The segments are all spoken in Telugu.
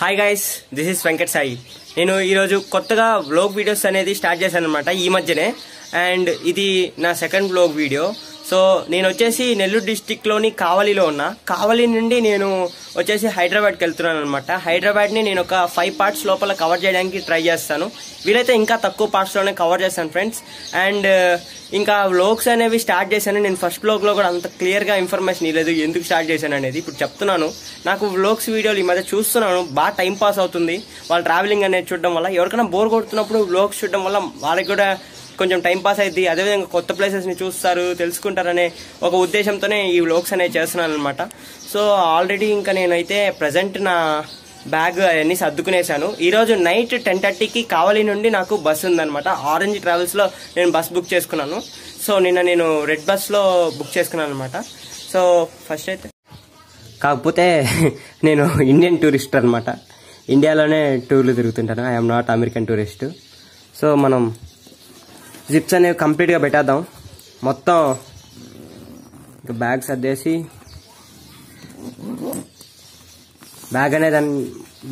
Hi guys, this is Venkat Sai. నేను ఈరోజు కొత్తగా వ్లాగ్ వీడియోస్ అనేది స్టార్ట్ చేశాను అనమాట ఈ మధ్యనే. అండ్ ఇది నా సెకండ్ వ్లాగ్ వీడియో. సో నేను వచ్చేసి నెల్లూరు డిస్టిక్లోని కావలిలో ఉన్నా. కావలి నుండి నేను వచ్చేసి హైదరాబాద్కి వెళ్తున్నాను అనమాట. హైదరాబాద్ని నేను ఒక 5 పార్ట్స్ లోపల కవర్ చేయడానికి ట్రై చేస్తాను. వీలైతే ఇంకా తక్కువ పార్ట్స్లోనే కవర్ చేస్తాను ఫ్రెండ్స్. అండ్ ఇంకా వ్లాగ్స్ అనేవి స్టార్ట్ చేశాను. నేను ఫస్ట్ వ్లాగ్లో కూడా అంత క్లియర్గా ఇన్ఫర్మేషన్ ఇవ్వలేదు ఎందుకు స్టార్ట్ చేశాను అనేది. ఇప్పుడు చెప్తున్నాను. నాకు వ్లాగ్స్ వీడియోలు ఈ మధ్య చూస్తున్నాను, బాగా టైం పాస్ అవుతుంది వాళ్ళు ట్రావెలింగ్ అనేది చూడడం వల్ల. ఎవరికైనా బోర్ కొడుతున్నప్పుడు వ్లాగ్స్ చూడడం వల్ల వాళ్ళకి కూడా కొంచెం టైం పాస్ అవుతుంది. అదేవిధంగా కొత్త ప్లేసెస్ని చూస్తారు, తెలుసుకుంటారనే ఒక ఉద్దేశంతోనే ఈ వ్లాగ్స్ అనేవి చేస్తున్నాను అనమాట. సో ఆల్రెడీ ఇంకా నేనైతే ప్రజెంట్ నా బ్యాగ్ అవన్నీ సర్దుకునేసాను. ఈరోజు నైట్ 10:30కి కావలి నుండి నాకు బస్సు ఉందనమాట. ఆరెంజ్ ట్రావెల్స్లో నేను బస్ బుక్ చేసుకున్నాను. సో నిన్న నేను రెడ్ బస్లో బుక్ చేసుకున్నాను అనమాట. సో ఫస్ట్ అయితే కాకపోతే నేను ఇండియన్ టూరిస్ట్ అనమాట. ఇండియాలోనే టూర్లు తిరుగుతుంటాను. I'm not American tourist. So మనం జిప్స్ అనేవి కంప్లీట్గా పెట్టేద్దాం. మొత్తం ఇంకా బ్యాగ్ సర్దేసి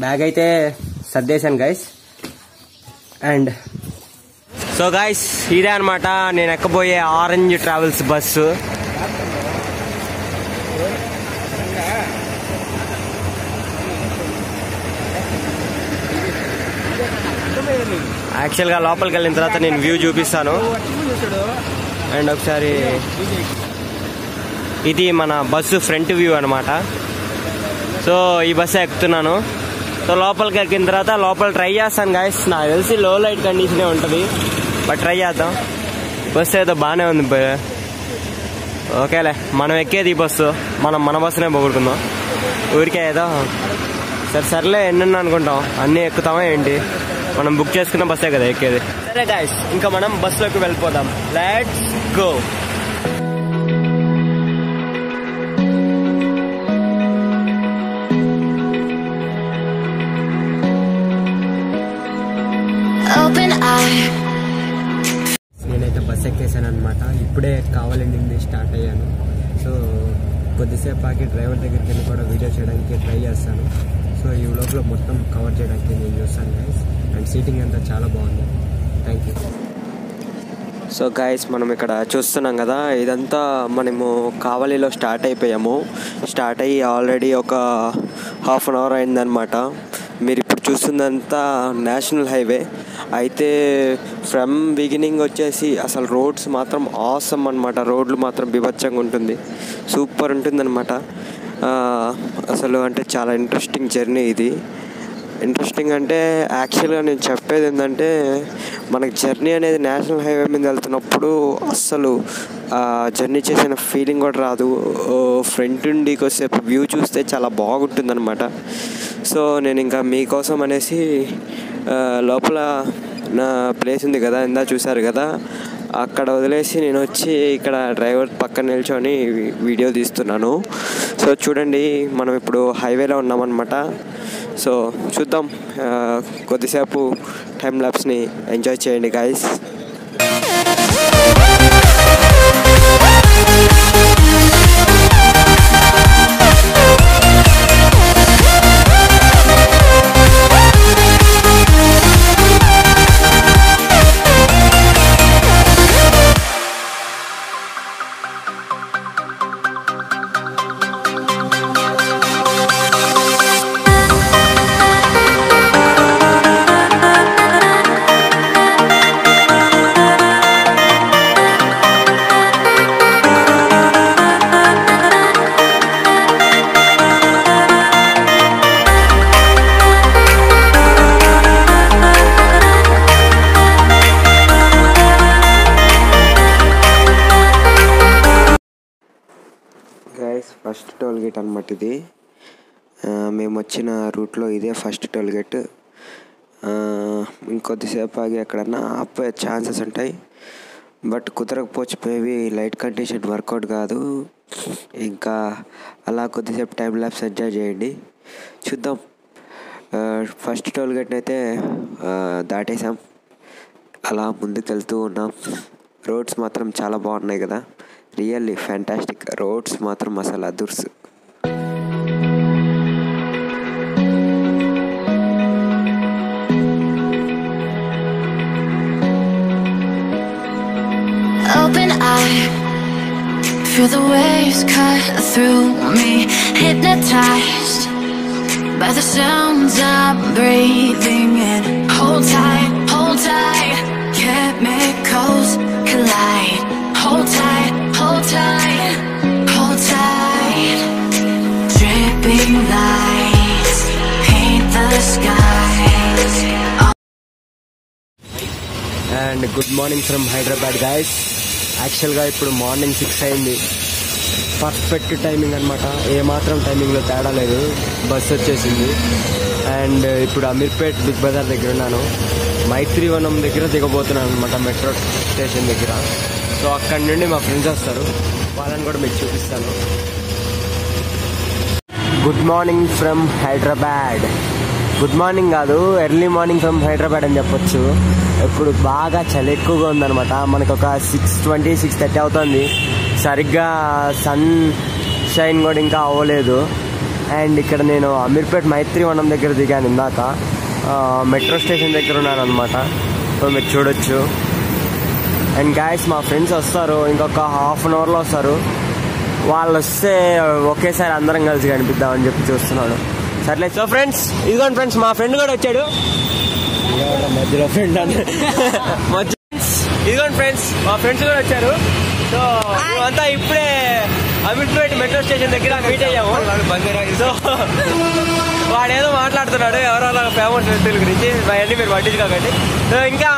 బ్యాగ్ అయితే సర్దేశాను గైస్. అండ్ సో గైస్, ఇదే అనమాట నేను ఎక్కబోయే ఆరెంజ్ ట్రావెల్స్ బస్సు. యాక్చువల్గా లోపలికి వెళ్ళిన తర్వాత నేను వ్యూ చూపిస్తాను. అండ్ ఒకసారి ఇది మన బస్సు ఫ్రంట్ వ్యూ అనమాట. సో ఈ బస్సు ఎక్కుతున్నాను. సో లోపలికి ఎక్కిన తర్వాత లోపల ట్రై చేస్తాను గైస్. నాకు తెలిసి లో లైట్ కండిషనే ఉంటుంది, బట్ ట్రై చేద్దాం. బస్సు ఏదో బాగానే ఉంది. ఓకేలే, మనం ఎక్కేది ఈ బస్సు, మన బస్సునే పోగొట్టుకుందాం. ఊరికే ఏదో సర్లే ఎన్ని అనుకుంటాం, అన్నీ ఎక్కుతామా ఏంటి? మనం బుక్ చేసుకున్న బస్సే కదా ఎక్కేది. సరే గైస్, ఇంకా మనం బస్సులోకి వెళ్ళిపోదాం. Let's go. నేనైతే బస్ ఎక్కేసాను అనమాట. ఇప్పుడే కావలి నుండి స్టార్ట్ అయ్యాను. సో కొద్దిసేపు ఆగి డ్రైవర్ దగ్గరికి వెళ్ళి కూడా వీడియో చేయడానికి ట్రై చేస్తాను. సో ఈ వ్లాగ్లో మొత్తం కవర్ చేయడానికి నేను చూస్తాను గైస్. అండ్ సీటింగ్ అంతా చాలా బాగుంది. Thank you. సో గైస్, మనం ఇక్కడ చూస్తున్నాం కదా, ఇదంతా మనము కావలిలో స్టార్ట్ అయిపోయాము. స్టార్ట్ అయ్యి ఆల్రెడీ ఒక హాఫ్ అన్ అవర్ అయిందనమాట. మీరు ఇప్పుడు చూస్తుందంతా నేషనల్ హైవే. అయితే ఫ్రమ్ బిగినింగ్ వచ్చేసి అసలు రోడ్స్ మాత్రం ఆసమ్ అనమాట. రోడ్లు మాత్రం బీభత్సంగా ఉంటుంది, సూపర్ ఉంటుంది అనమాట. అసలు అంటే చాలా ఇంట్రెస్టింగ్ జర్నీ ఇది. ఇంట్రెస్టింగ్ అంటే యాక్చువల్గా నేను చెప్పేది ఏంటంటే, మనకి జర్నీ అనేది నేషనల్ హైవే మీద వెళ్తున్నప్పుడు అస్సలు జర్నీ చేసిన ఫీలింగ్ కూడా రాదు. ఫ్రంట్ నుండి కొద్దిసేపు వ్యూ చూస్తే చాలా బాగుంటుంది అనమాట. సో నేను ఇంకా మీకోసం అనేసి లోపల నా ప్లేస్ ఉంది కదా, ఇందా చూసారు కదా, అక్కడ వదిలేసి నేను వచ్చి ఇక్కడ డ్రైవర్ పక్కన నిల్చొని వీడియో తీస్తున్నాను. సో చూడండి, మనం ఇప్పుడు హైవేలో ఉన్నామన్నమాట. సో చూద్దాం, కొద్దిసేపు టైం ల్యాప్స్ని ఎంజాయ్ చేయండి గైస్. ఫస్ట్ టోల్ గేట్ అనమాట ఇది. మేము వచ్చిన రూట్లో ఇదే ఫస్ట్ టోల్ గేట్. ఇంకొద్దిసేపు ఆగి ఎక్కడన్నా ఆపే ఛాన్సెస్ ఉంటాయి, బట్ కుదరకపోవచ్చు. మేబీ లైట్ కండిషన్ వర్కౌట్ కాదు. ఇంకా అలా కొద్దిసేపు టైం ల్యాప్స్ ఎంజాయ్ చేయండి. చూద్దాం. ఫస్ట్ టోల్ గేట్ని అయితే దాటేసాం. అలా ముందుకు వెళ్తూ ఉన్నాం. రోడ్స్ మాత్రం చాలా బాగున్నాయి కదా, రియల్లీ ఫ్యాంటాస్టిక్. రోడ్స్ మాత్రం అసలు అదుర్స్. Feel the waves cut through me, hypnotized by the sounds I'm breathing in. Hold tight, chemicals collide. Hold tight, hold tight, hold tight. Dripping lights paint the skies. And good morning from Hyderabad guys. యాక్చువల్గా ఇప్పుడు మార్నింగ్ 6 అయింది. పర్ఫెక్ట్ టైమింగ్ అనమాట, ఏమాత్రం టైమింగ్లో తేడా లేదు. బస్సు వచ్చేసింది. అండ్ ఇప్పుడు అమీర్పేట్ బిగ్ బజార్ దగ్గర ఉన్నాను. మైత్రివనం దగ్గర దిగబోతున్నాను అనమాట, మెట్రో స్టేషన్ దగ్గర. సో అక్కడి నుండి మా ఫ్రెండ్స్ వస్తారు, వాళ్ళని కూడా మీకు చూపిస్తాను. Good morning from Hyderabad. Good morning కాదు, ఎర్లీ మార్నింగ్ ఫ్రమ్ హైదరాబాద్ అని చెప్పొచ్చు. ఇప్పుడు బాగా చలి ఎక్కువగా ఉందనమాట. మనకు ఒక 6:20, 6:30 అవుతుంది. సరిగ్గా సన్ షైన్ కూడా ఇంకా అవ్వలేదు. అండ్ ఇక్కడ నేను అమీర్పేట్ మైత్రివనం దగ్గర దిగాను ఇందాక. మెట్రో స్టేషన్ దగ్గర ఉన్నాను అనమాట. సో మీరు చూడొచ్చు. అండ్ గాయస్, మా ఫ్రెండ్స్ వస్తారు, ఇంకొక హాఫ్ అన్ అవర్లో వస్తారు. వాళ్ళు వస్తే ఒకేసారి అందరం కలిసి కనిపిద్దామని చెప్పి చూస్తున్నాడు. సర్లే. సో ఫ్రెండ్స్, ఇదిగోండి ఫ్రెండ్స్, మా ఫ్రెండ్ కూడా వచ్చాడు. మధ్యలో ఫ్రెండ్ అంటే ఇదిగోండి ఫ్రెండ్స్, మా ఫ్రెండ్స్ కూడా వచ్చారు. సో మేమంతా ఇప్పుడే అమీర్పేట్ మెట్రో స్టేషన్ దగ్గర మీట్ అయ్యాము. సో వాడేదో మాట్లాడుతున్నాడు ఎవరో ఫేమస్ వ్యక్తుల గురించి, అవన్నీ మీరు పట్టించుకోకండి. సో ఇంకా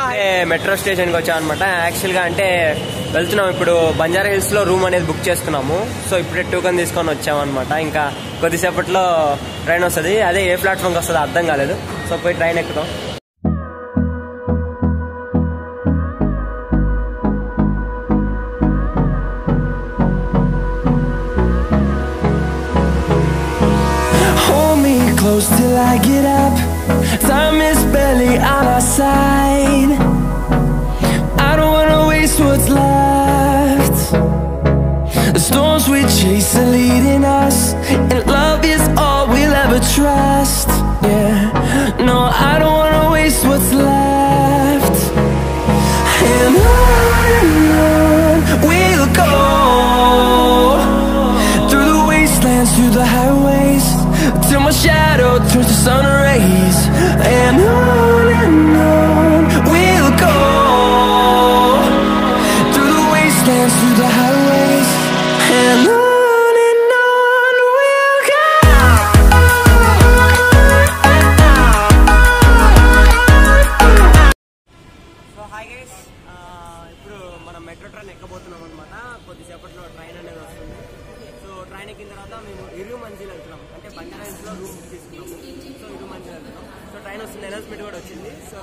మెట్రో స్టేషన్కి వచ్చాం అనమాట. యాక్చువల్గా అంటే వెళ్తున్నాం ఇప్పుడు బంజారా హిల్స్లో రూమ్ అనేది బుక్ చేసుకున్నాము. సో ఇప్పుడే టోకెన్ తీసుకొని వచ్చామన్నమాట. ఇంకా కొద్దిసేపట్లో ట్రైన్ వస్తుంది. అదే ఏ ప్లాట్ఫామ్కి వస్తుందో అర్థం కాలేదు. సో పోయి train ఎక్కుతాం. Close till I get up. Time is barely on our side. I don't wanna waste what's left. The storms we chase are leading us, and love is all we'll ever trust. Yeah, no, I don't wanna waste what's left. And on we'll go, through the wastelands, through the highways, till my shadow turns to sun rays. And on we'll go, through the wastelands, through the highways. And on we'll go. So hi guys, ఇప్పుడు మనం మెట్రో ట్రైన్ ఎక్కబోతున్నాం అనమాట. కొద్దిసేపట్లో ట్రైన్ అనేది వస్తుంది. సో ట్రైన్ ఎక్కిన తర్వాత మేము ఇరు మంజిల్ వెళ్తున్నాం, అంటే బంజారా హిల్స్లో రూమ్ బుక్ తీసుకున్నాము. సో ఇరు మంజిల్ వెళ్తున్నాం. సో ట్రైన్ వస్తుంది, అనౌన్స్మెంట్ కూడా వచ్చింది. సో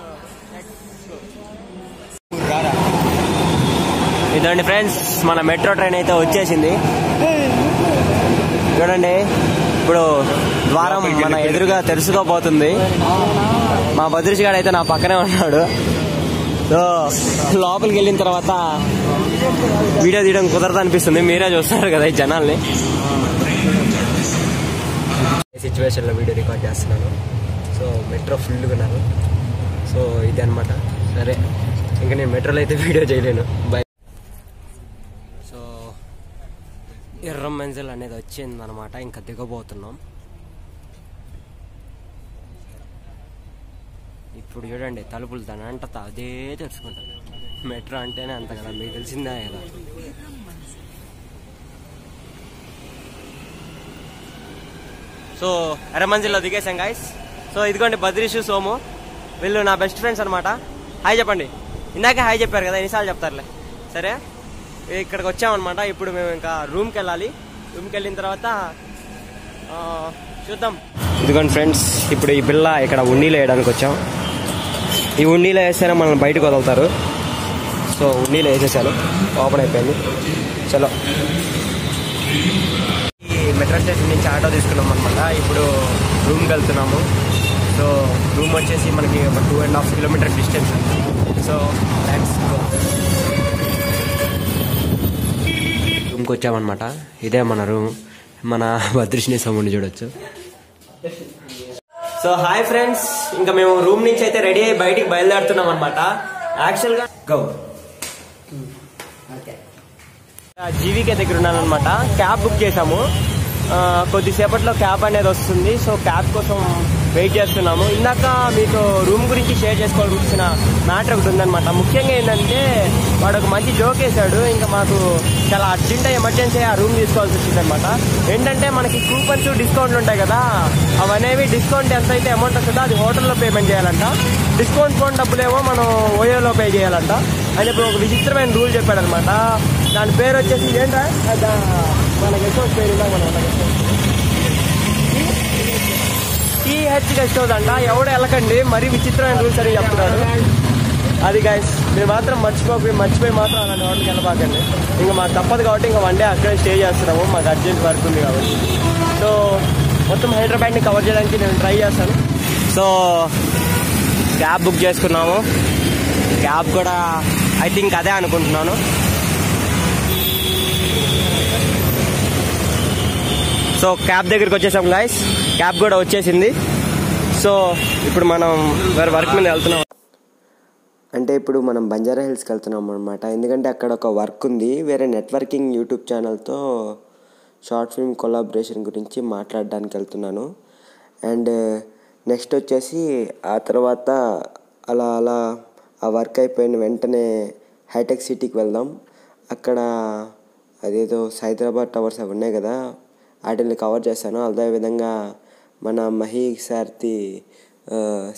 ఇదండి ఫ్రెండ్స్, మన మెట్రో ట్రైన్ అయితే వచ్చేసింది. చూడండి, ఇప్పుడు ద్వారం మన ఎదురుగా తెరుచుకోబోతుంది. మా భద్రీష్ గారు అయితే నా పక్కనే ఉన్నాడు. సో లోపలికి వెళ్ళిన తర్వాత వీడియో తీయడం కుదరదు అనిపిస్తుంది. మీరే చూస్తారు కదా ఈ జనాల్ని. సిచ్యువేషన్లో వీడియో రికార్డ్ చేస్తున్నాను. సో మెట్రో ఫుల్గా ఉన్నాను. సో ఇది అనమాట. సరే, ఇంకా నేను మెట్రోలో అయితే వీడియో చేయలేను. బై. సో ఎర్ర మంజిల్ అనేది వచ్చింది అనమాట. ఇంకా దిగబోతున్నాం. ఇప్పుడు చూడండి, తలుపులు దాని అంట అదే తెలుసుకుంటారు. మెట్రో అంటేనే అంత కదా, మీకు తెలిసిందే కదా. సో ఎర్రమంజిల్లో దిగేసాం గాయస్. సో ఇదిగోండి బద్రీష్, సోము, వీళ్ళు నా బెస్ట్ ఫ్రెండ్స్ అనమాట. హాయ్ చెప్పండి. ఇందాకే హాయ్ చెప్పారు కదా, ఎన్నిసార్లు చెప్తారులే. సరే, ఇక్కడికి వచ్చామన్నమాట. ఇప్పుడు మేము ఇంకా రూమ్కి వెళ్ళాలి. రూమ్కి వెళ్ళిన తర్వాత చూద్దాం. ఇదిగోండి ఫ్రెండ్స్, ఇప్పుడు ఈ పిల్ల ఇక్కడ ఉన్నీలో వేయడానికి వచ్చాం. ఈ ఉన్నీలో వేస్తేనే మనల్ని బయటకు వదులుతారు. సో ఉన్నీలో వేసేసాను, ఓపెన్ అయిపోయింది. చలో, ఈ మెట్రో స్టేషన్ నుంచి ఆటో తీసుకున్నాం అనమాట. ఇప్పుడు రూమ్కి వెళ్తున్నాము. సో రూమ్ వచ్చేసి మనకి ఒక 2.5 kilometre distance. So let's go. రూమ్కి వచ్చామన్నమాట. ఇదే మన రూమ్. మన భద్రీష్ని సోముని చూడొచ్చు. సో హాయ్ ఫ్రెండ్స్, ఇంకా మేము రూమ్ నుంచి అయితే రెడీ అయ్యి బయటికి బయలుదేరుతున్నాం అనమాట. యాక్చువల్గా జీవీకే దగ్గర ఉన్నాను అనమాట. క్యాబ్ బుక్ చేసాము, కొద్దిసేపట్లో క్యాబ్ అనేది వస్తుంది. సో క్యాబ్ కోసం వెయిట్ చేస్తున్నాము. ఇందాక మీతో రూమ్ గురించి షేర్ చేసుకోవాల్సిన మ్యాటర్ ఒకటి ఉందన్నమాట. ముఖ్యంగా ఏంటంటే వాడు ఒక మంచి జోక్ వేశాడు. ఇంకా మాకు చాలా అర్జెంట్ ఎమర్జెన్సీ ఆ రూమ్ తీసుకోవాల్సి వచ్చింది అనమాట. ఏంటంటే మనకి కూపన్స్ డిస్కౌంట్లు ఉంటాయి కదా, అవనేవి డిస్కౌంట్ ఎంత అయితే అమౌంట్ వస్తుందో అది హోటల్లో పేమెంట్ చేయాలంట. డిస్కౌంట్ ఫోన్ డబ్బులేమో మనం ఓయోలో పే చేయాలంట అని ఇప్పుడు ఒక విచిత్రమైన రూల్ చెప్పాడు అనమాట. దాని పేరు వచ్చేసి ఏంటా మన గెస్ట్ హౌస్ పేరు టీహెచ్ గెస్ట్ హౌస్ అంట. ఎవడు వెళ్ళకండి, మరీ విచిత్రమైన రూల్స్ అని చెప్తున్నాడు. అది గైస్ మీరు మాత్రం మర్చిపోయి మాత్రం అలాంటి వాటికి వెళ్ళబాకండి. ఇంకా మాకు తప్పదు కాబట్టి ఇంకా వన్ డే అక్కడే స్టే చేస్తున్నాము. మాకు అర్జెంట్ వర్క్ ఉంది కాబట్టి. సో మొత్తం హైదరాబాద్ని కవర్ చేయడానికి నేను ట్రై చేస్తాను. సో క్యాబ్ బుక్ చేసుకున్నాము. క్యాబ్ కూడా ఐ థింక్ అదే అనుకుంటున్నాను. సో క్యాబ్ దగ్గరికి వచ్చేసాం గైస్. క్యాబ్ కూడా వచ్చేసింది. సో ఇప్పుడు మనం వేరే వర్క్ మీద వెళ్తున్నాం. అంటే ఇప్పుడు మనం బంజారా హిల్స్కి వెళ్తున్నాం అనమాట. ఎందుకంటే అక్కడ ఒక వర్క్ ఉంది. వేరే నెట్వర్కింగ్ యూట్యూబ్ ఛానల్తో షార్ట్ ఫిల్మ్ కొలాబరేషన్ గురించి మాట్లాడడానికి వెళ్తున్నాను. అండ్ నెక్స్ట్ వచ్చేసి ఆ తర్వాత అలా ఆ వర్క్ అయిపోయిన వెంటనే హైటెక్ సిటీకి వెళ్దాం. అక్కడ అదేదో హైదరాబాద్ టవర్స్ అవి ఉన్నాయి కదా, వాటిని కవర్ చేస్తాను. అదేవిధంగా మన మహి సార్తి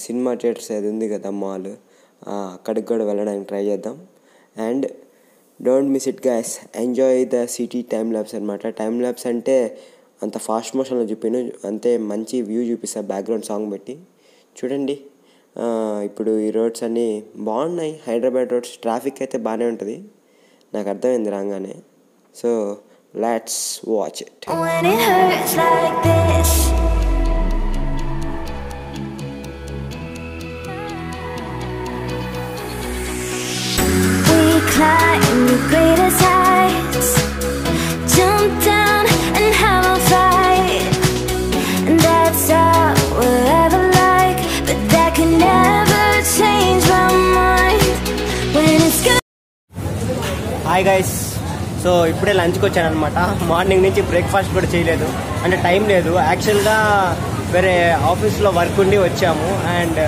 సినిమా థియేటర్స్ అది ఉంది కదా మాల్, అక్కడికి కూడా వెళ్ళడానికి ట్రై చేద్దాం. And don't miss it guys, enjoy the city time lapse అనమాట. టైమ్ ల్యాబ్స్ అంటే అంత ఫాస్ట్ మోషన్లో చూపాను, అంతే మంచి వ్యూ చూపిస్తా బ్యాక్గ్రౌండ్ సాంగ్ పెట్టి. చూడండి ఇప్పుడు ఈ రోడ్స్ అన్నీ బాగున్నాయి. హైదరాబాద్ రోడ్స్ ట్రాఫిక్ అయితే బాగానే ఉంటుంది, నాకు అర్థమైంది రాగానే. So let's watch it. When it hurts like this, we climb the greatest heights, jump down and have a fight, and that's all we'll ever like, but that can never change my mind when it's good. Hi guys, so ఇప్పుడే లంచ్కి వచ్చాను అనమాట. మార్నింగ్ నుంచి బ్రేక్ఫాస్ట్ కూడా చేయలేదు, అంటే టైం లేదు. యాక్చువల్గా వేరే ఆఫీస్లో వర్క్ ఉండి వచ్చాము. అండ్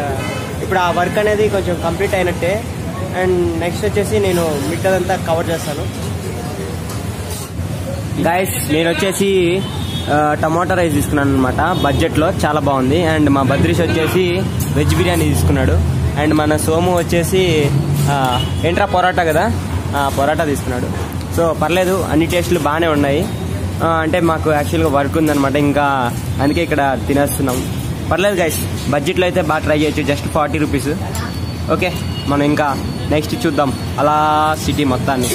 ఇప్పుడు ఆ వర్క్ అనేది కొంచెం కంప్లీట్ అయినట్టే. అండ్ నెక్స్ట్ వచ్చేసి నేను మిగతాదంతా కవర్ చేస్తాను. గైస్ నేను వచ్చేసి టమాటో రైస్ తీసుకున్నాను అనమాట. బడ్జెట్లో చాలా బాగుంది. అండ్ మా బద్రీష్ వచ్చేసి వెజ్ బిర్యానీ తీసుకున్నాడు. అండ్ మన సోము వచ్చేసి ఏంట్రా పొరాటా కదా, పొరాటా తీసుకున్నాడు. సో పర్లేదు, అన్ని టేస్టులు బాగానే ఉన్నాయి. అంటే మాకు యాక్చువల్గా వర్క్ ఉందనమాట, ఇంకా అందుకే ఇక్కడ తినేస్తున్నాం. పర్లేదు గైస్, బడ్జెట్లో అయితే బాగా ట్రై చేయొచ్చు. Just 40 rupees. ఓకే, మనం ఇంకా నెక్స్ట్ చూద్దాం అలా సిటీ మొత్తాన్ని.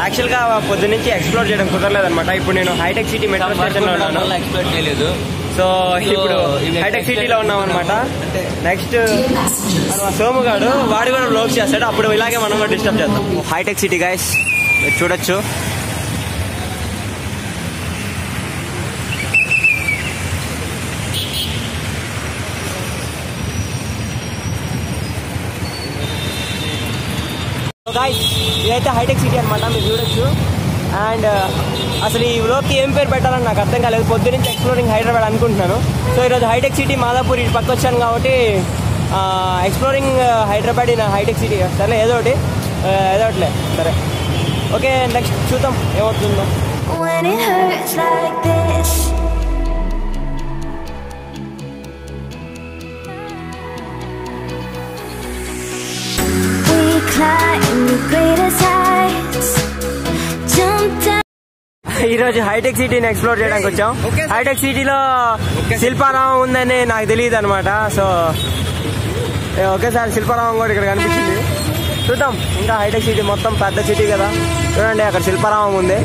యాక్చువల్గా పొద్దు నుంచి ఎక్స్ప్లోర్ చేయడం కుదరలేదనమాట. ఇప్పుడు నేను హైటెక్ సిటీ మెట్రో స్టేషన్లో ఉన్నాను. ఎక్స్ప్లోర్ చేయలేదు. సో ఇప్పుడు హైటెక్ సిటీలో ఉన్నాం అనమాట. నెక్స్ట్ సోముగాడు వాడు కూడా వ్లాగ్ చేస్తాడు, అప్పుడు ఇలాగే మనం కూడా డిస్టర్బ్ చేద్దాం. హైటెక్ సిటీ గైస్ చూడొచ్చు. గాయ్స్ ఇదైతే హైటెక్ సిటీ అనమాట, మీరు చూడొచ్చు. అండ్ అసలు ఈ వ్లాగ్కి ఏం పేరు పెట్టాలని నాకు అర్థం కాలేదు. పొద్దు నుంచి ఎక్స్ప్లోరింగ్ హైదరాబాద్ అనుకుంటున్నాను. సో ఈరోజు హైటెక్ సిటీ మాదాపూర్ ఇటు పక్క వచ్చాను కాబట్టి ఎక్స్ప్లోరింగ్ హైదరాబాద్ ఇన్ హైటెక్ సిటీ. సరే ఏదో ఒకటిలే. సరే ఓకే, నెక్స్ట్ చూద్దాం ఏమవుతుందో. when it hurts like this. We climb the greatest heights, jump down. ఈ రోజు హైటెక్ సిటీని ఎక్స్ప్లోర్ చేయడానికి వచ్చాం. హైటెక్ సిటీలో శిల్పారామం ఉందని నాకు తెలియదు అనమాట. సో ఒకేసారి శిల్పారామం కూడా ఇక్కడ కనిపించింది. చూద్దాం. ఇంకా హైటెక్ సిటీ మొత్తం పెద్ద సిటీ కదా, చూడండి అక్కడ శిల్పారామం ఉంది.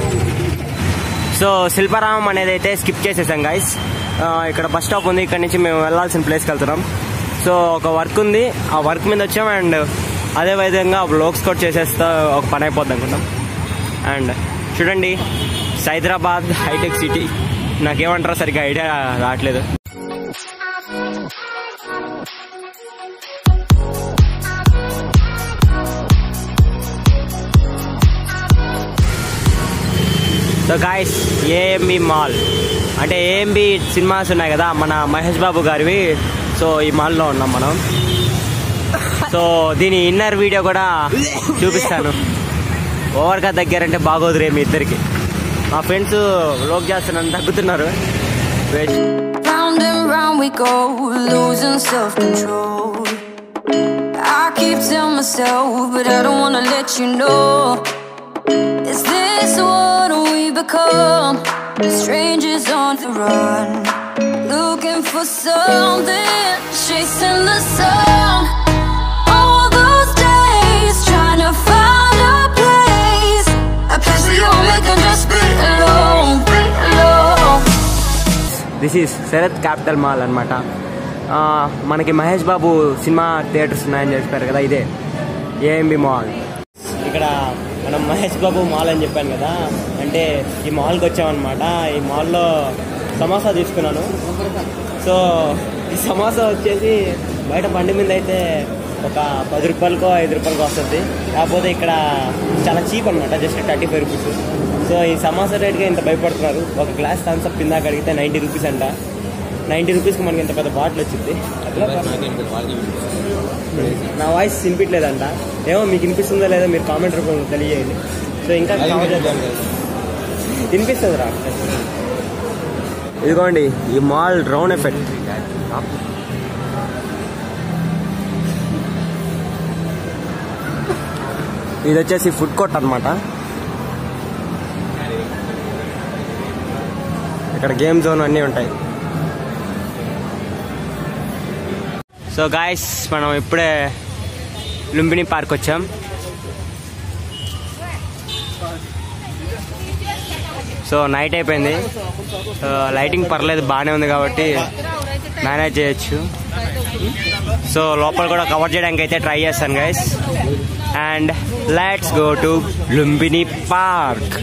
సో శిల్పారామం అనేది అయితే స్కిప్ చేసేసాం గైస్. ఇక్కడ బస్ స్టాప్ ఉంది, ఇక్కడ నుంచి మేము వెళ్ళాల్సిన ప్లేస్కి వెళ్తున్నాం. సో ఒక వర్క్ ఉంది, ఆ వర్క్ మీద వచ్చాం. అండ్ అదే విధంగా లోక్స్ కోట్ చేసేస్తా ఒక పని అయిపోద్ది అనుకుంటాం. అండ్ చూడండి హైదరాబాద్ హైటెక్ సిటీ, నాకేమంటారో సరిగ్గా ఐడియా రావట్లేదు. సో గాయస్ ఏఎంబి మాల్ అంటే ఏఎంబి సినిమాస్ ఉన్నాయి కదా మన మహేష్ బాబు గారివి. సో ఈ మాల్లో ఉన్నాం మనం. సో దీని ఇన్నర్ వీడియో కూడా చూపిస్తాను. ఓవర్గా దగ్గరంటే బాగోదు రే మీ ఇద్దరికి. మా ఫ్రెండ్స్ లోక్ చేస్తున్నాను, తగ్గుతున్నారు. Round and round we go, losing self-control. I keep telling myself, but I don't wanna let you know. Is this what we become? Strangers on the run, looking for something, chasing the sun. All those days trying to find a place, a place where you'll make them just be alone, be alone. This is Sarath Capital Mall అనమాట. మనకి మహేష్ బాబు సినిమా థియేటర్స్ ఉన్నాయని చెప్పారు కదా, ఇదే ఏఎంబి మాల్. ఇక్కడ మనం మహేష్ బాబు మాల్ అని చెప్పాను కదా, అంటే ఈ మాల్కి వచ్చామన్నమాట. ఈ మాల్లో సమోసా తీసుకున్నాను. సో ఈ సమోసా వచ్చేసి బయట బండి మీద అయితే ఒక 10 రూపాయలకో 5 రూపాయలకో వస్తుంది. కాకపోతే ఇక్కడ చాలా చీప్ అనమాట, జస్ట్ 35 రూపీస్. సో ఈ సమోసా రేట్గా ఇంత భయపడుతున్నారు. ఒక గ్లాస్ థమ్స్అప్ కిందాక అడిగితే 90 రూపీస్ అంట. 90 రూపీస్కి మనకి ఇంత పెద్ద బాటిల్ వచ్చింది. నా వాయిస్ వినిపించలేదంట. ఏమో మీకు వినిపిస్తుందో లేదో మీరు కామెంట్ రూపంలో తెలియజేయండి. సో ఇంకా కవర్ చేద్దాం. వినిపిస్తుంది రా. ఇదిగోండి ఈ మాల్ రౌండ్ ఎఫెక్ట్. ఇది వచ్చేసి ఫుడ్ కోర్ట్ అనమాట. ఇక్కడ గేమ్ జోన్ అన్నీ ఉంటాయి. సో గాయస్ మనం ఇప్పుడే లుంబిని పార్క్ వచ్చాం. సో నైట్ అయిపోయింది. లైటింగ్ పర్లేదు, బాగానే ఉంది కాబట్టి మేనేజ్ చేయొచ్చు. సో లోపల కూడా కవర్ చేయడానికి అయితే ట్రై చేస్తాను guys. And let's go to Lumbini park.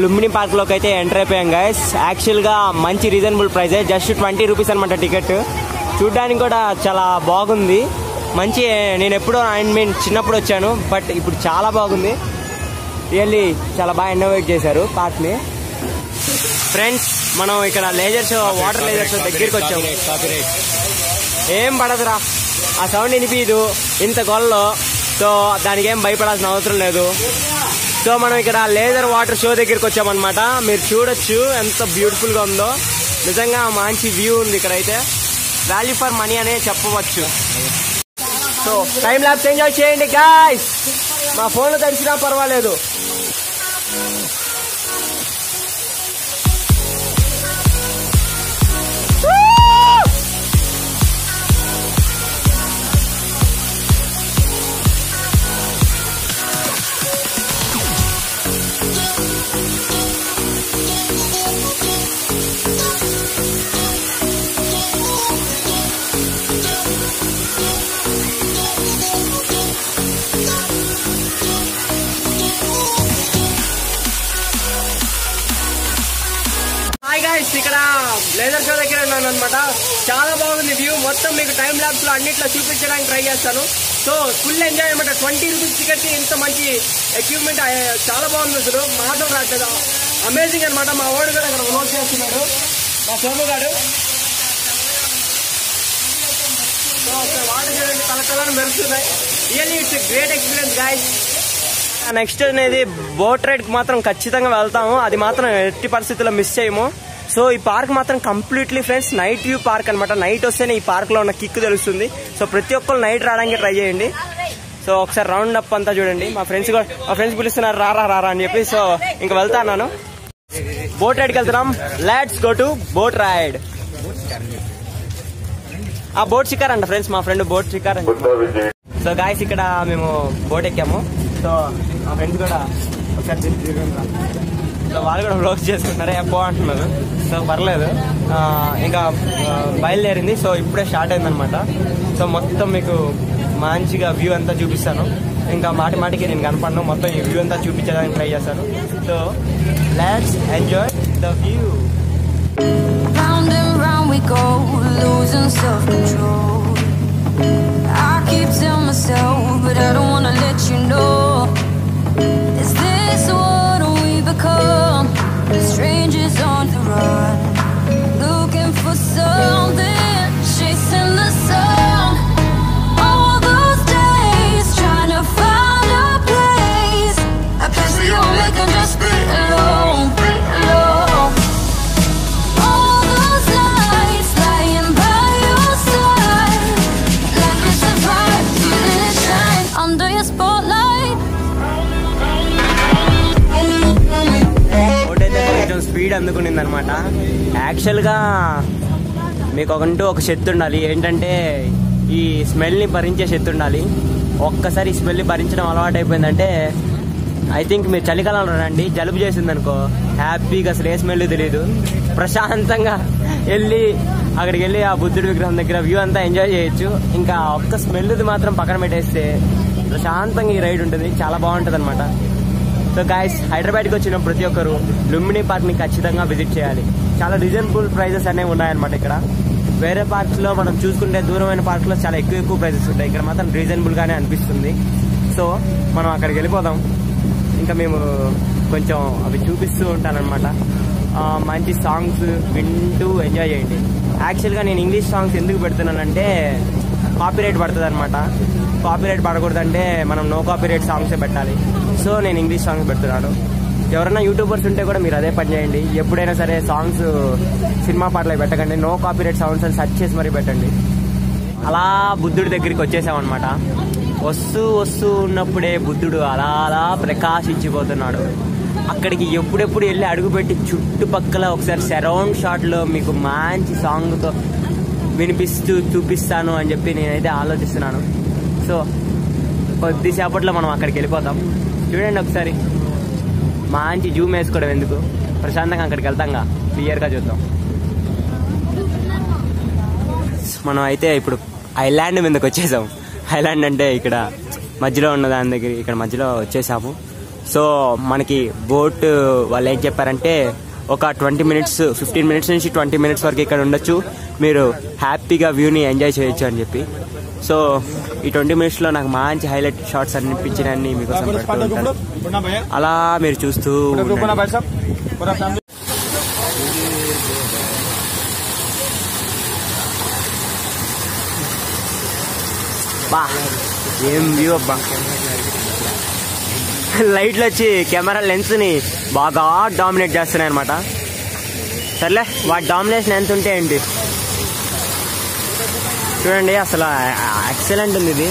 Lumbini park లోకి అయితే ఎంటర్ అయిపోయాం గైస్. యాక్చువల్ గా మంచి రీజనబుల్ ప్రైస్, జస్ట్ 20 రూపీస్ అనమాట టికెట్. చూడ్డానికి కూడా చాలా బాగుంది. మంచి, నేను ఎప్పుడో చిన్నప్పుడు వచ్చాను, బట్ ఇప్పుడు చాలా బాగుంది. రియల్లీ చాలా బాగా ఇన్నోవేట్ చేశారు పార్క్ ని. ఫ్రెండ్స్ మనం ఇక్కడ laser show, water laser show దగ్గరికి వచ్చాము. ఏం పడదురా, ఆ సౌండ్ వినిపించదు ఇంత గొల్లో. సో దానికి ఏం భయపడాల్సిన అవసరం లేదు. సో మనం ఇక్కడ లేజర్ వాటర్ షో దగ్గరికి వచ్చామన్నమాట. మీరు చూడొచ్చు ఎంత బ్యూటిఫుల్ గా ఉందో. నిజంగా మంచి వ్యూ ఉంది ఇక్కడ అయితే. వాల్యూ ఫర్ మనీ అనే చెప్పవచ్చు. సో టైం ల్యాప్స్ ఎంజాయ్ చేయండి గాయ్స్. మా ఫోన్లో తడిసినా పర్వాలేదు. అనమాట. చాలా బాగుంది వ్యూ మొత్తం. మీకు టైం ల్యాబ్స్ లో అన్నిట్లో చూపించడానికి ట్రై చేస్తాను. సో ఫుల్ ఎంజాయ్ అనమాట. 20 రూపీస్ టికెట్ ఇంత మంచి ఎక్విప్మెంట్ చాలా బాగుంది. అసలు మాటలు రాట్లేదు. అమేజింగ్ అనమాట. మా వాడు కూడా ఇక్కడ వర్క్ చేస్తున్నాడు, మా సోము గారు. సో వాటర్ చూడండి కలకలని మెరుస్తున్నాయి. Really it's great experience guys. Next అనేది బోట్ రైడ్ కి మాత్రం ఖచ్చితంగా వెళ్తాము. అది మాత్రం ఎట్టి పరిస్థితుల్లో మిస్ చేయము. సో ఈ పార్క్ మాత్రం completely friends night view park అనమాట. నైట్ వస్తేనే ఈ పార్క్ లో ఉన్న కిక్ తెలుస్తుంది. సో ప్రతి ఒక్కరు నైట్ రావడానికి ట్రై చేయండి. సో ఒకసారి రౌండ్ అప్ అంతా చూడండి. మా ఫ్రెండ్స్ పిలుస్తున్నారు రారా అని చెప్పి. సో ఇంకా వెళ్తాను. బోట్ రైడ్కి వెళ్తున్నాం. Let's go to boat ride. ఆ బోట్ షికార్ అంట ఫ్రెండ్స్, మా ఫ్రెండ్ బోట్ షికార్ అంట. సో గాయస్ ఇక్కడ మేము బోట్ ఎక్కాము. సో మా ఫ్రెండ్స్ కూడా ఒకసారి సో వాళ్ళు కూడా బ్లాగ్స్ చేసుకుంటున్నారు. బాగుంటున్నారు. సో పర్లేదు. ఇంకా బయలుదేరింది. సో ఇప్పుడే స్టార్ట్ అయిందనమాట. సో మొత్తం మీకు మంచిగా వ్యూ అంతా చూపిస్తాను. ఇంకా మాటికి నేను కనపడను. మొత్తం ఈ వ్యూ అంతా చూపించడానికి ట్రై చేస్తాను. So let's enjoy the view. Round and round we go, losing self-control. I keep telling myself, but I don't wanna let you know. Is this what we become? Strangers on the run, looking for something, chasing the sun. All those days trying to find a place, a place where you only can just be alone, be alone. All those nights lying by your side, like it's a vibe, feeling it shine under your spotlight. Boat అయితే కొంచెం స్పీడ్ అందుకునింది అనమాట. యాక్చువల్గా మీకు ఒక శక్తి ఉండాలి. ఏంటంటే ఈ స్మెల్ని భరించే శక్తి ఉండాలి. ఒక్కసారి ఈ స్మెల్ని భరించడం అలవాటు అయిపోయిందంటే ఐ థింక్ మీరు చలికాలంలో రండి, జలుబు చేసింది అనుకో హ్యాపీగా అసలు ఏ స్మెల్ తెలియదు. ప్రశాంతంగా అక్కడికి వెళ్ళి ఆ బుద్ధుడి విగ్రహం దగ్గర వ్యూ అంతా ఎంజాయ్ చేయొచ్చు. ఇంకా ఒక్క స్మెల్ది మాత్రం పక్కన పెట్టేస్తే ప్రశాంతంగా ఈ రైడ్ ఉంటుంది. చాలా బాగుంటుంది అనమాట. సో గాయస్ హైదరాబాద్కి వచ్చిన ప్రతి ఒక్కరు లుంబిని పార్క్ని ఖచ్చితంగా విజిట్ చేయాలి. చాలా రీజనబుల్ ప్రైజెస్ అనేవి ఉన్నాయన్నమాట ఇక్కడ. వేరే పార్క్స్లో మనం చూసుకుంటే దూరమైన పార్క్లో చాలా ఎక్కువ ప్రైజెస్ ఉంటాయి. ఇక్కడ మాత్రం రీజనబుల్గానే అనిపిస్తుంది. సో మనం అక్కడికి వెళ్ళిపోదాం. ఇంకా మేము కొంచెం అవి చూపిస్తూ ఉంటానన్నమాట. మంచి సాంగ్స్ వింటూ ఎంజాయ్ చేయండి. యాక్చువల్గా నేను ఇంగ్లీష్ సాంగ్స్ ఎందుకు పెడుతున్నానంటే కాపీరైట్ పడుతుంది అనమాట. కాపీరైట్ పడకూడదంటే మనం నో కాపీరైట్ సాంగ్సే పెట్టాలి. సో నేను ఇంగ్లీష్ సాంగ్స్ పెడుతున్నాను. ఎవరైనా యూట్యూబర్స్ ఉంటే కూడా మీరు అదే పని చేయండి. ఎప్పుడైనా సరే సాంగ్స్ సినిమా పాటలు పెట్టకండి, నో కాపీరైట్ సాంగ్స్ అని సెర్చ్ చేసి మరీ పెట్టండి. అలా బుద్ధుడి దగ్గరికి వచ్చేసామన్నమాట. వస్తూ ఉన్నప్పుడే బుద్ధుడు అలా ప్రకాశించిపోతున్నాడు. అక్కడికి ఎప్పుడెప్పుడు వెళ్ళి అడుగుపెట్టి చుట్టుపక్కల ఒకసారి సరౌండ్ షాట్లో మీకు మంచి సాంగ్తో వినిపిస్తూ చూపిస్తాను అని చెప్పి నేనైతే ఆలోచిస్తున్నాను. సో కొద్దిసేపట్లో మనం అక్కడికి వెళ్ళిపోతాం. చూడండి ఒకసారి మంచి జూమ్ వేసుకోవడం ఎందుకు, ప్రశాంతంగా అక్కడికి వెళ్తాంగా క్లియర్గా చూద్దాం. మనం అయితే ఇప్పుడు ఐలాండ్ మీదకి వచ్చేసాం. ఐలాండ్ అంటే ఇక్కడ మధ్యలో ఉన్న దాని దగ్గర ఇక్కడ మధ్యలో వచ్చేసాము. సో మనకి బోట్ వాళ్ళు ఏం చెప్పారంటే ఒక 20 మినిట్స్ 15 మినిట్స్ నుంచి 20 మినిట్స్ వరకు ఇక్కడ ఉండొచ్చు, మీరు హ్యాపీగా వ్యూని ఎంజాయ్ చేయొచ్చు అని చెప్పి. సో ఈ 20 మినిట్స్లో నాకు మంచి హైలైట్ షాట్స్ అనిపించినన్ని మీకోసం పెడుతూ ఉంటాను. అలా మీరు చూస్తూ బా ఏం వ్యూ అబ్బా. లైట్లు వచ్చి కెమెరా లెన్స్ని బాగా డామినేట్ చేస్తున్నాయి అనమాట. సర్లే వాటి డామినేషన్ ఎంత ఉంటే ఏంటి. చూడండి అసలు ఎక్సలెంట్ ఉంది ఇది.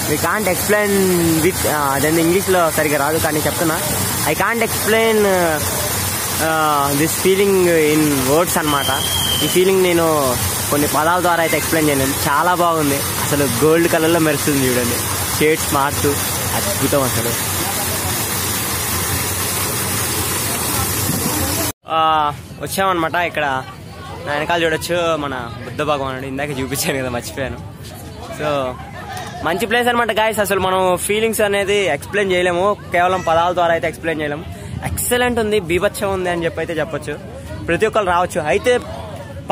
వీ కాంట్ ఎక్స్ప్లెయిన్ విత్ అదే ఇంగ్లీష్లో సరిగ్గా రాదు కానీ చెప్తున్నా. I can't explain this feeling in words అనమాట. ఈ ఫీలింగ్ నేను కొన్ని పదాల ద్వారా అయితే ఎక్స్ప్లెయిన్ చేయలేను. చాలా బాగుంది అసలు. గోల్డ్ కలర్లో మెరుస్తుంది చూడండి, షేడ్స్ మారుతూ అద్భుతం అసలు. వచ్చామన్నమాట. ఇక్కడ నా వెనకాల చూడొచ్చు మన బుద్ధ భగవానుడు. ఇందాక చూపించాను కదా, మర్చిపోయాను. సో మంచి ప్లేస్ అనమాట గాయస్. అసలు మనం ఫీలింగ్స్ అనేది ఎక్స్ప్లెయిన్ చేయలేము, కేవలం పదాల ద్వారా అయితే ఎక్స్ప్లెయిన్ చేయలేము. ఎక్సలెంట్ ఉంది, బీభత్సం ఉంది అని చెప్పి అయితే చెప్పొచ్చు. ప్రతి ఒక్కరు రావచ్చు. అయితే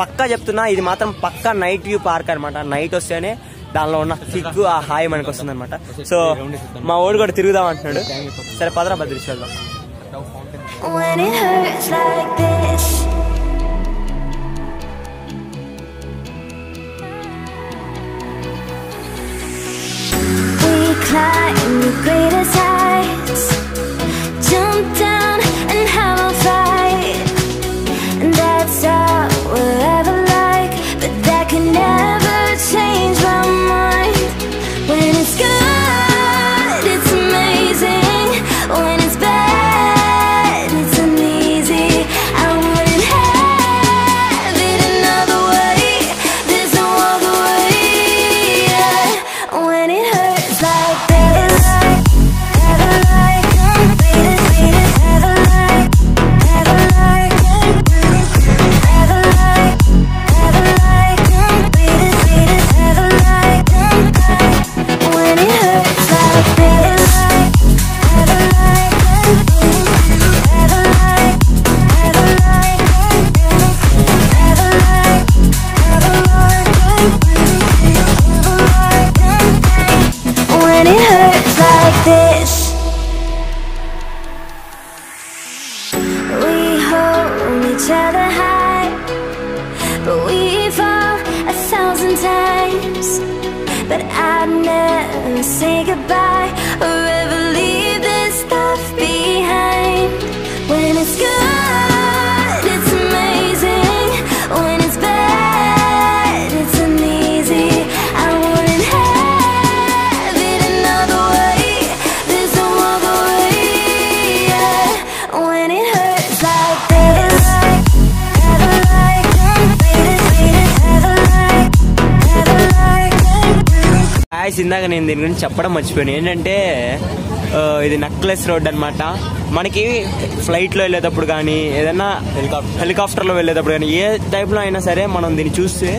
పక్కా చెప్తున్నా, ఇది మాత్రం పక్కా నైట్ వ్యూ పార్క్ అనమాట. నైట్ వస్తేనే దానిలో ఉన్న కిక్ ఆ హాయ్ మనకు వస్తుంది అనమాట. సో మా ఓడి కూడా తిరుగుదాం అంటున్నాడు. సరే పదరా బద్రీష్ వెళ్దాం. When it hurts like this, we climb the greatest heights, jump down and have a fight, and that's all we'll ever like. But that can never change my mind. When it's good, it's amazing. When it's bad, it's uneasy. I wouldn't have it another way. There's no other way. Yeah. When it hurts like this, ever like, ever like, ever like, ever like, ever like, ever like. When it hurts like this, ever like, ever like, ever like, ever like, ever like. When it hurts like this, we hold each other high, but we fall 1,000 times. But I'd never say goodbye or ever leave this stuff behind. When it's good, it's amazing. When it's bad, it's uneasy. I wouldn't have it another way. There's no other way. Yeah. When it hurts like this, ever like, ever like, ever like. Guys, ఇందాక నేను దీని గురించి చెప్పడం మర్చిపోయాను. ఏంటంటే ఇది నక్లెస్ రోడ్ అనమాట. మనకి ఫ్లైట్లో వెళ్ళేటప్పుడు కానీ ఏదైనా హెలికాప్టర్లో వెళ్ళేటప్పుడు కానీ ఏ టైప్లో అయినా సరే మనం దీన్ని చూస్తే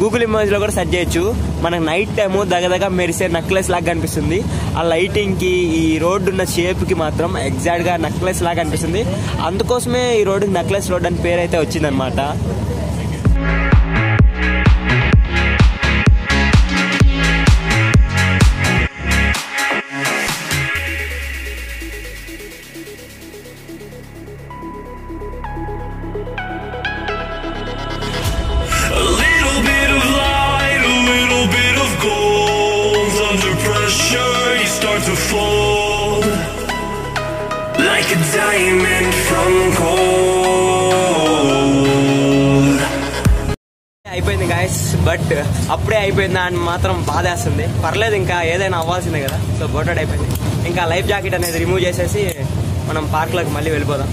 గూగుల్ ఇమేజ్లో కూడా సెర్చ్ చేయొచ్చు. మనకు నైట్ టైము దగ్గర మెరిసే నక్లెస్ లాగా కనిపిస్తుంది. ఆ లైటింగ్కి ఈ రోడ్డు ఉన్న షేప్కి మాత్రం ఎగ్జాక్ట్గా నక్లెస్ లాగా అనిపిస్తుంది. అందుకోసమే ఈ రోడ్డుకి నక్లెస్ రోడ్ అని పేరు అయితే వచ్చిందనమాట. A little bit of light, a little bit of gold. Under pressure, you start to fold like a diamond from gold. అయిపోయింది గాయస్, బట్ అప్పుడే అయిపోయిందా అని మాత్రం బాధేస్తుంది. పర్లేదు, ఇంకా ఏదైనా అవ్వాల్సిందే కదా. సో గోటెడ్ అయిపోయింది. ఇంకా లైఫ్ జాకెట్ అనేది రిమూవ్ చేసేసి మనం పార్క్లోకి మళ్ళీ వెళ్ళిపోదాం.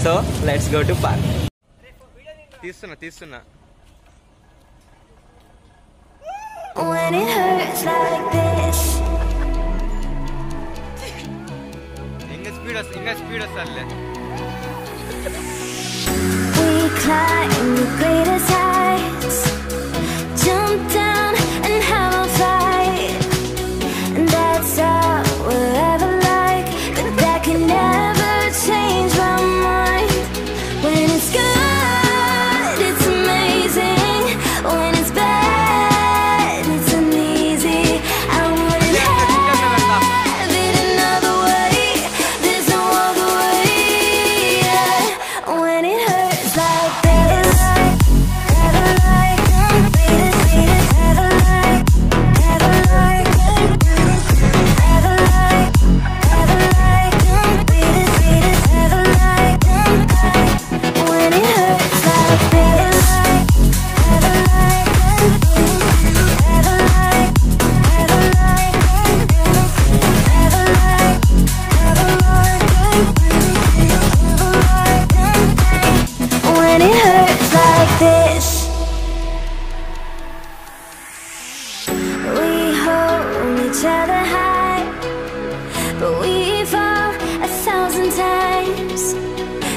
So let's go to park. తీస్తున్నా When it hurts like this, ఇంకా speed వస్తానులే. we climb the greatest heights, jump down and have a fight, and that's all we'll ever like. But that can never change my mind. When it's good, it's amazing. When it's bad, it's uneasy. I wouldn't have it another way. There's no other way. Yeah. When it hurts like this, ever like, ever like, ever like, ever like, ever like, ever like. When it hurts like this, ever like, ever like, ever like, ever like, ever like. When it hurts like this, we hold each other high, but we fall 1,000 times.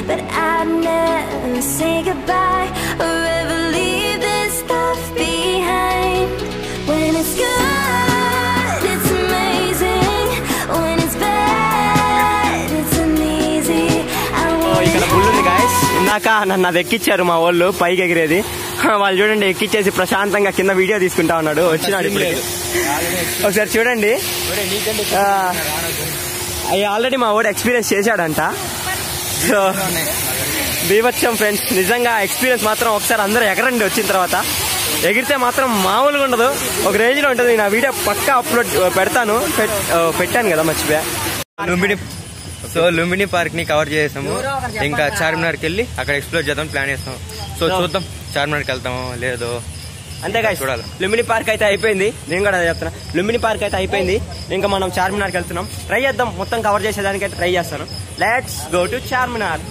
But I'd never say goodbye or ever leave this stuff behind. When it's good, it's amazing. When it's bad, it's uneasy. I ఇక్కడ wouldn't బుల్ ఉంది గాయస్. ఇందాక నన్ను అది ఎక్కిచ్చారు మా వాళ్ళు, పైకి ఎగిరేది. వాళ్ళు చూడండి ఎక్కిచ్చేసి ప్రశాంతంగా కింద వీడియో తీసుకుంటా ఉన్నాడు. వచ్చినాడు ఇప్పుడు. ఒకసారి చూడండి, ఆల్రెడీ మా వాడు ఎక్స్పీరియన్స్ చేశాడంట. సో బీభత్సం ఫ్రెండ్స్, నిజంగా ఎక్స్పీరియన్స్ మాత్రం ఒకసారి అందరూ ఎగరండి. వచ్చిన తర్వాత ఎగిరితే మాత్రం మామూలుగా ఉండదు, ఒక రేంజ్ లో ఉంటుంది. నా వీడియో పక్కా అప్లోడ్ పెడతాను. పెట్టాను కదా, మర్చిపోయా. లుంబిని పార్క్ ని కవర్ చేసాము. ఇంకా చార్మినార్కి వెళ్ళి అక్కడ ఎక్స్ప్లోర్ చేద్దాం ప్లాన్ చేస్తాం. సో చూద్దాం చార్మినార్కి వెళ్తామో లేదో. అంతేగా చూడాలి. లుంబిని పార్క్ అయితే అయిపోయింది, నేను కూడా అదే చెప్తున్నా. లుంబిని పార్క్ అయితే అయిపోయింది, ఇంకా మనం చార్మినార్కి వెళ్తున్నాం. ట్రై చేద్దాం, మొత్తం కవర్ చేసేదానికైతే ట్రై చేస్తాను. Let's go to Charminar.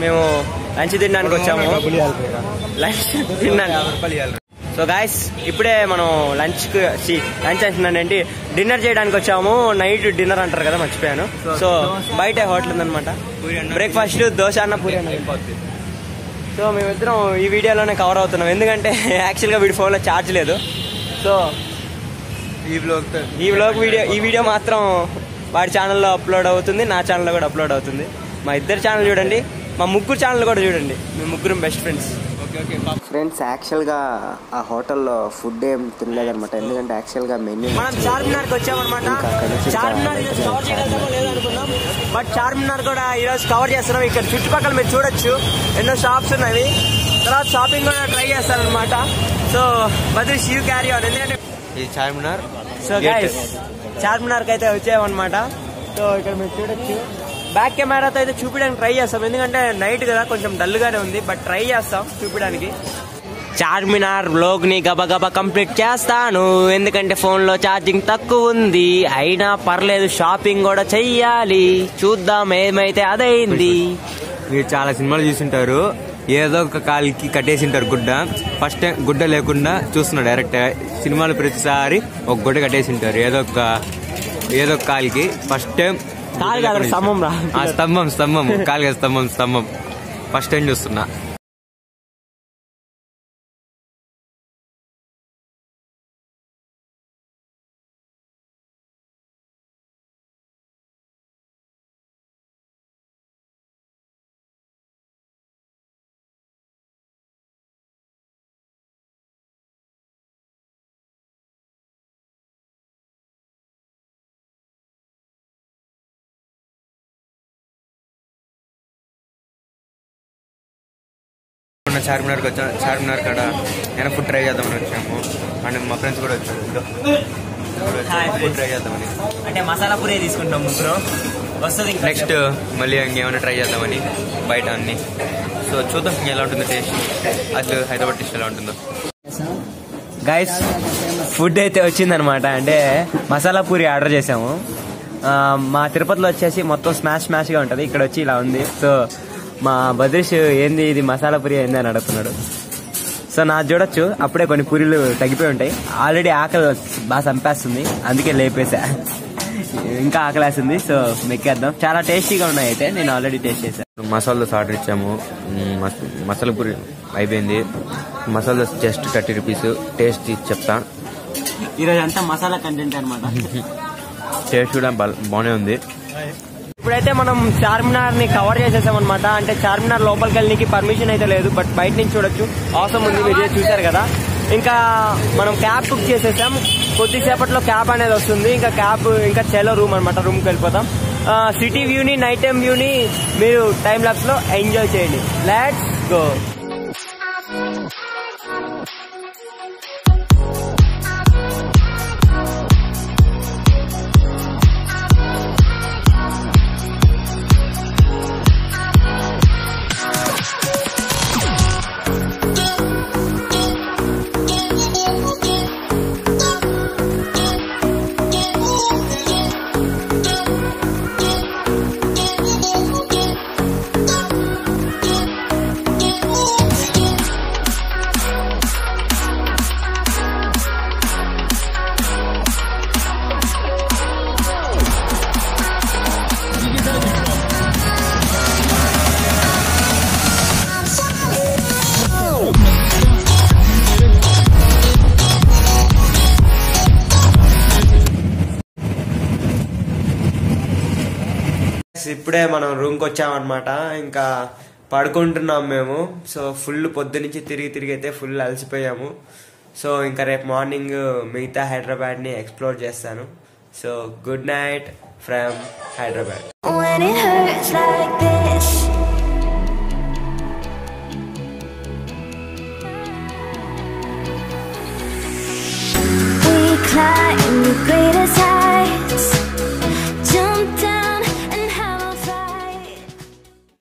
మేము లంచ్ తినడానికి వచ్చాము. లంచ్ తినడానికి. సో గాయస్, ఇప్పుడే మనం లంచ్ అంటున్నానండి, డిన్నర్ చేయడానికి వచ్చాము. నైట్ డిన్నర్ అంటారు కదా, మర్చిపోయాను. సో బయట హోటల్ ఉందనమాట. బ్రేక్ఫాస్ట్ దోశ అన్న పూరి అన్న. సో మేమిద్దరం ఈ వీడియోలోనే కవర్ అవుతున్నాం, ఎందుకంటే యాక్చువల్గా వీడి ఫోన్లో ఛార్జ్ లేదు. సో ఈ వీడియో మాత్రం వాడి ఛానల్లో అప్లోడ్ అవుతుంది, నా ఛానల్లో కూడా అప్లోడ్ అవుతుంది. మా ఇద్దరు ఛానల్ చూడండి, మా ముగ్గురు ఛానల్ కూడా చూడండి. మేము ముగ్గురం బెస్ట్ ఫ్రెండ్స్. ఫ్రెండ్స్, యాక్చువల్గా ఆ హోటల్లో ఫుడ్ ఏం తినలేదన్నమాట, ఎందుకంటే యాక్చువల్గా మెన్యూ మనం చార్మినార్కి వచ్చామన్నమాట. చార్మినార్ కవర్ చేయగలుగుతామో లేదనుకున్నాం, బట్ చార్మినార్ కూడా ఈరోజు కవర్ చేస్తున్నాం. ఇక్కడ చుట్టుపక్కల మీరు చూడొచ్చు, ఎన్నో షాప్స్ ఉన్నాయి. తర్వాత షాపింగ్ కూడా ట్రై చేస్తారనమాట. So Badri you carry on, ఎందుకంటే ఈ చార్మినార్. సో గైస్, చార్మినార్కి అయితే వచ్చామన్నమాట. సో ఇక్కడ మీరు చూడొచ్చు. బ్యాక్ కెమెరాతో అయితే చూపించడానికి ట్రై చేస్తాం, ఎందుకంటే నైట్ కదా కొంచెం డల్గానే ఉంది, బట్ ట్రై చేస్తాం చూపించడానికి. చార్మినార్ వ్లాగ్ ని గబగబా కంప్లీట్ చేస్తాను, ఎందుకంటే ఫోన్ లో ఛార్జింగ్ తక్కువ ఉంది. అయినా పర్లేదు, షాపింగ్ కూడా చెయ్యాలి. చూద్దాం ఏమైతే అదైంది. మీరు చాలా సినిమాలు చూసింటారు, ఏదో ఒక కాలికి కట్టేసింటారు గుడ్డ. ఫస్ట్ టైం గుడ్డ లేకుండా చూస్తున్నారు డైరెక్ట్. సినిమాలు ప్రతిసారి ఒక గుడ్డ కట్టేసింటారు ఏదో ఒక కాలికి. ఫస్ట్ టైం స్తంభం రా, స్తంభం కాలిగా స్తంభం ఫస్ట్ టైం చూస్తున్నా. చార్మినార్కి వచ్చాం. చార్మినార్ కాడ నేను ఫుడ్ ట్రై చేద్దామని వచ్చాము. అండ్ మా ఫ్రెండ్స్ కూడా వచ్చారు, ఫుడ్ ట్రై చేద్దామని. అంటే మసాలా పూరి తీసుకుంటాం ముగ్గురు. వస్తుంది నెక్స్ట్ మళ్ళీ ఇంకేమైనా ట్రై చేద్దామని బయట అన్ని. సో చూద్దాం ఎలా ఉంటుందో టేస్ట్, అసలు హైదరాబాద్ టేస్ట్ ఎలా ఉంటుందో. గైస్, ఫుడ్ అయితే వచ్చిందనమాట. అంటే మసాలా పూరి ఆర్డర్ చేసాము. మా తిరుపతిలో వచ్చేసి మొత్తం స్మాష్గా ఉంటుంది, ఇక్కడ వచ్చి ఇలా ఉంది. సో మా బద్రీష్ ఏంది ఇది మసాలా పూరి ఏంది అని అడుగుతున్నాడు. సో నా చూడొచ్చు, అప్పుడే కొన్ని పూరీలు తగ్గిపోయి ఉంటాయి. ఆల్రెడీ ఆకలి బాగా చంపేస్తుంది, అందుకే లేపేసా. ఇంకా ఆకలేస్తుంది. సో మెక్కేద్దాం. చాలా టేస్టీగా ఉన్నాయి, అయితే నేను ఆల్రెడీ టేస్ట్ చేశాను. మసాలా దోశ ఆర్డర్ ఇచ్చాము. మసాలా పూరి అయిపోయింది. Masala dosa just 30 rupees. Taste చెప్తా. ఈరోజు అంతా మసాలా కంటెంట్ అనమాట. టేస్ట్ కూడా బాగానే ఉంది. ఇప్పుడైతే మనం చార్మినార్ ని కవర్ చేసేసాం అనమాట. అంటే చార్మినార్ లోపలికి వెళ్ళడానికి పర్మిషన్ అయితే లేదు, బట్ బయట నుంచి చూడొచ్చు. అవసరం ఉంది, వీడియో చూసారు కదా. ఇంకా మనం క్యాబ్ బుక్ చేసేసాం. కొద్దిసేపట్లో క్యాబ్ అనేది వస్తుంది. ఇంకా క్యాబ్ ఇంకా చెలో రూమ్ అనమాట, రూమ్కి వెళ్ళిపోతాం. సిటీ వ్యూని, నైట్ టైం వ్యూని మీరు టైం లాప్స్ లో ఎంజాయ్ చేయండి. Let's go. ఇప్పుడే మనం రూమ్కి వచ్చామన్నమాట. ఇంకా పడుకుంటున్నాం మేము. సో ఫుల్ పొద్దునుంచి తిరిగి అయితే ఫుల్ అలసిపోయాము. సో ఇంకా రేపు మార్నింగ్ మిగతా హైదరాబాద్ని ఎక్స్ప్లోర్ చేస్తాను. So good night from Hyderabad. When it hurts like this, we climb the greatest heights.